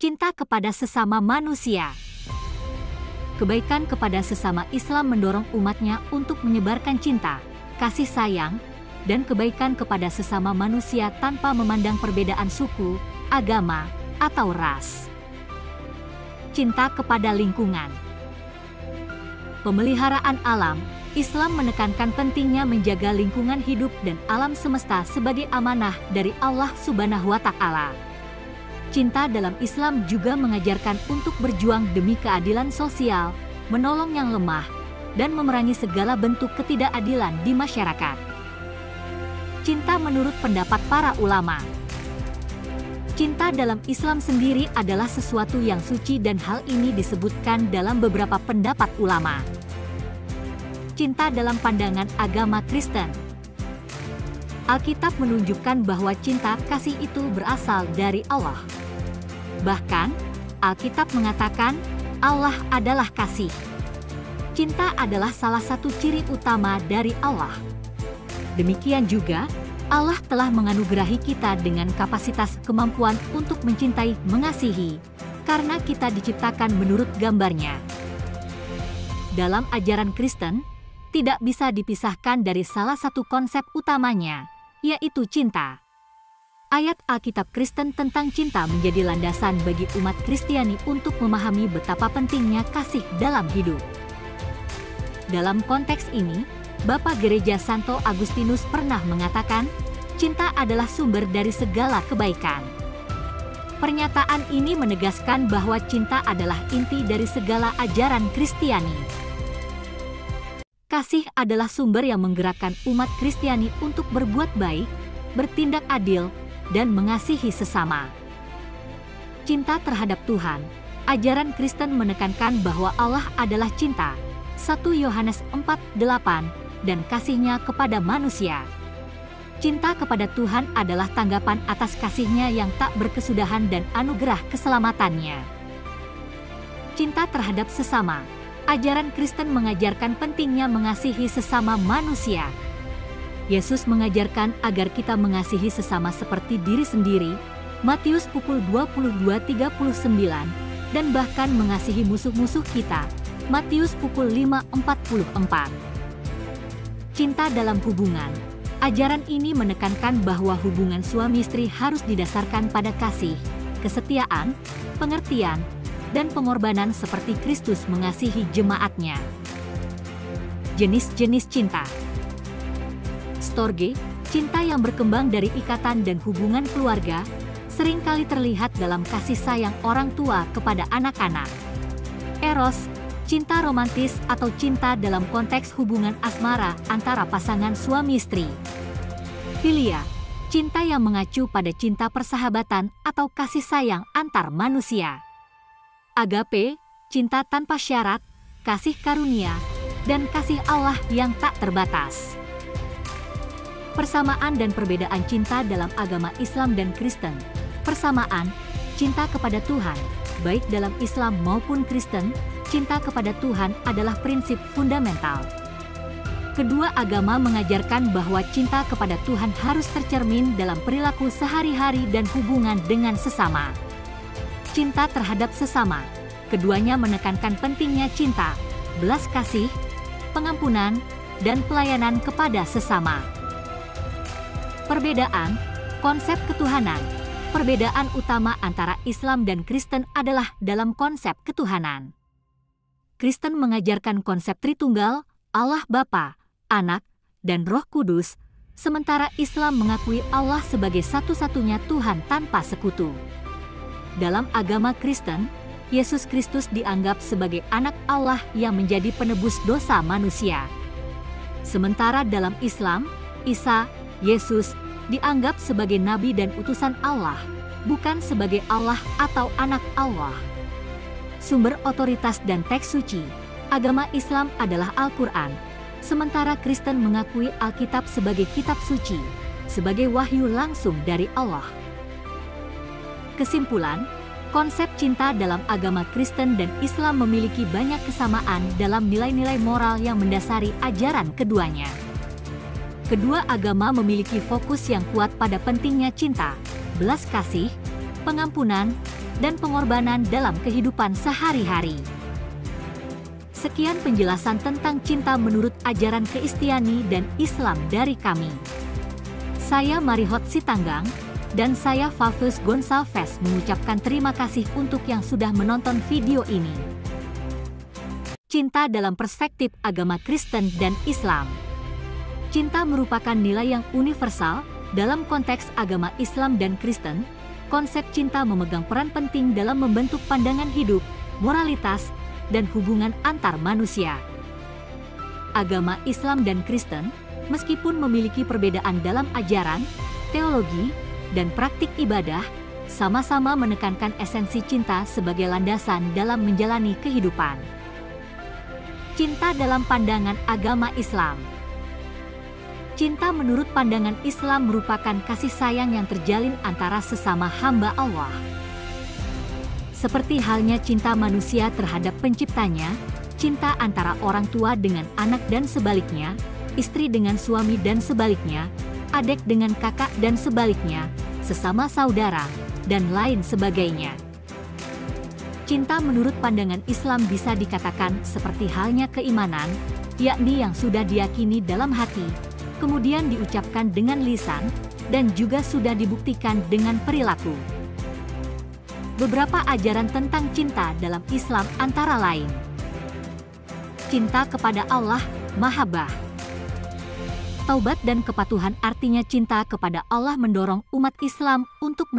Cinta kepada sesama manusia. Kebaikan kepada sesama Islam mendorong umatnya untuk menyebarkan cinta, kasih sayang, dan kebaikan kepada sesama manusia tanpa memandang perbedaan suku, agama, atau ras. Cinta kepada lingkungan. Pemeliharaan alam. Islam menekankan pentingnya menjaga lingkungan hidup dan alam semesta sebagai amanah dari Allah Subhanahu wa Ta'ala. Cinta dalam Islam juga mengajarkan untuk berjuang demi keadilan sosial, menolong yang lemah, dan memerangi segala bentuk ketidakadilan di masyarakat. Cinta menurut pendapat para ulama. Cinta dalam Islam sendiri adalah sesuatu yang suci dan hal ini disebutkan dalam beberapa pendapat ulama. Cinta dalam pandangan agama Kristen. Alkitab menunjukkan bahwa cinta kasih itu berasal dari Allah. Bahkan, Alkitab mengatakan Allah adalah kasih. Cinta adalah salah satu ciri utama dari Allah. Demikian juga, Allah telah menganugerahi kita dengan kapasitas kemampuan untuk mencintai, mengasihi, karena kita diciptakan menurut gambarnya. Dalam ajaran Kristen, tidak bisa dipisahkan dari salah satu konsep utamanya, yaitu cinta. Ayat Alkitab Kristen tentang cinta menjadi landasan bagi umat Kristiani untuk memahami betapa pentingnya kasih dalam hidup. Dalam konteks ini, Bapak Gereja Santo Agustinus pernah mengatakan, cinta adalah sumber dari segala kebaikan. Pernyataan ini menegaskan bahwa cinta adalah inti dari segala ajaran Kristiani. Kasih adalah sumber yang menggerakkan umat Kristiani untuk berbuat baik, bertindak adil, dan mengasihi sesama. Cinta terhadap Tuhan. Ajaran Kristen menekankan bahwa Allah adalah cinta. 1 Yohanes 4:8 dan kasih-Nya kepada manusia. Cinta kepada Tuhan adalah tanggapan atas kasih-Nya yang tak berkesudahan dan anugerah keselamatannya. Cinta terhadap sesama. Ajaran Kristen mengajarkan pentingnya mengasihi sesama manusia. Yesus mengajarkan agar kita mengasihi sesama seperti diri sendiri, Matius pukul 22:39, dan bahkan mengasihi musuh-musuh kita, Matius pukul 5:44. Cinta dalam hubungan. Ajaran ini menekankan bahwa hubungan suami istri harus didasarkan pada kasih, kesetiaan, pengertian, dan pengorbanan seperti Kristus mengasihi jemaat-Nya. Jenis-jenis cinta. Storge, cinta yang berkembang dari ikatan dan hubungan keluarga, seringkali terlihat dalam kasih sayang orang tua kepada anak-anak. Eros, cinta romantis atau cinta dalam konteks hubungan asmara antara pasangan suami istri. Filia, cinta yang mengacu pada cinta persahabatan atau kasih sayang antar manusia. Agape, cinta tanpa syarat, kasih karunia, dan kasih Allah yang tak terbatas. Persamaan dan perbedaan cinta dalam agama Islam dan Kristen. Persamaan, cinta kepada Tuhan, baik dalam Islam maupun Kristen, cinta kepada Tuhan adalah prinsip fundamental. Kedua agama mengajarkan bahwa cinta kepada Tuhan harus tercermin dalam perilaku sehari-hari dan hubungan dengan sesama. Cinta terhadap sesama. Keduanya menekankan pentingnya cinta, belas kasih, pengampunan, dan pelayanan kepada sesama. Perbedaan, konsep ketuhanan. Perbedaan utama antara Islam dan Kristen adalah dalam konsep ketuhanan. Kristen mengajarkan konsep Tritunggal, Allah Bapa, Anak, dan Roh Kudus, sementara Islam mengakui Allah sebagai satu-satunya Tuhan tanpa sekutu. Dalam agama Kristen, Yesus Kristus dianggap sebagai anak Allah yang menjadi penebus dosa manusia. Sementara dalam Islam, Isa, Yesus, dianggap sebagai nabi dan utusan Allah, bukan sebagai Allah atau anak Allah. Sumber otoritas dan teks suci. Agama Islam adalah Al-Quran, sementara Kristen mengakui Alkitab sebagai kitab suci, sebagai wahyu langsung dari Allah. Kesimpulan, konsep cinta dalam agama Kristen dan Islam memiliki banyak kesamaan dalam nilai-nilai moral yang mendasari ajaran keduanya. Kedua agama memiliki fokus yang kuat pada pentingnya cinta, belas kasih, pengampunan, dan pengorbanan dalam kehidupan sehari-hari. Sekian penjelasan tentang cinta menurut ajaran Kristiani dan Islam dari kami. Saya Marihot Sitanggang, dan saya Favus Gonçalves mengucapkan terima kasih untuk yang sudah menonton video ini. Cinta dalam perspektif agama Kristen dan Islam. Cinta merupakan nilai yang universal dalam konteks agama Islam dan Kristen. Konsep cinta memegang peran penting dalam membentuk pandangan hidup, moralitas, dan hubungan antar manusia. Agama Islam dan Kristen, meskipun memiliki perbedaan dalam ajaran, teologi, dan praktik ibadah, sama-sama menekankan esensi cinta sebagai landasan dalam menjalani kehidupan. Cinta dalam pandangan agama Islam. Cinta menurut pandangan Islam merupakan kasih sayang yang terjalin antara sesama hamba Allah. Seperti halnya cinta manusia terhadap penciptanya, cinta antara orang tua dengan anak dan sebaliknya, istri dengan suami dan sebaliknya, adik dengan kakak dan sebaliknya, sesama saudara, dan lain sebagainya. Cinta menurut pandangan Islam bisa dikatakan seperti halnya keimanan, yakni yang sudah diyakini dalam hati, kemudian diucapkan dengan lisan, dan juga sudah dibuktikan dengan perilaku. Beberapa ajaran tentang cinta dalam Islam antara lain: cinta kepada Allah, mahabbah. Taubat dan kepatuhan artinya cinta kepada Allah mendorong umat Islam untuk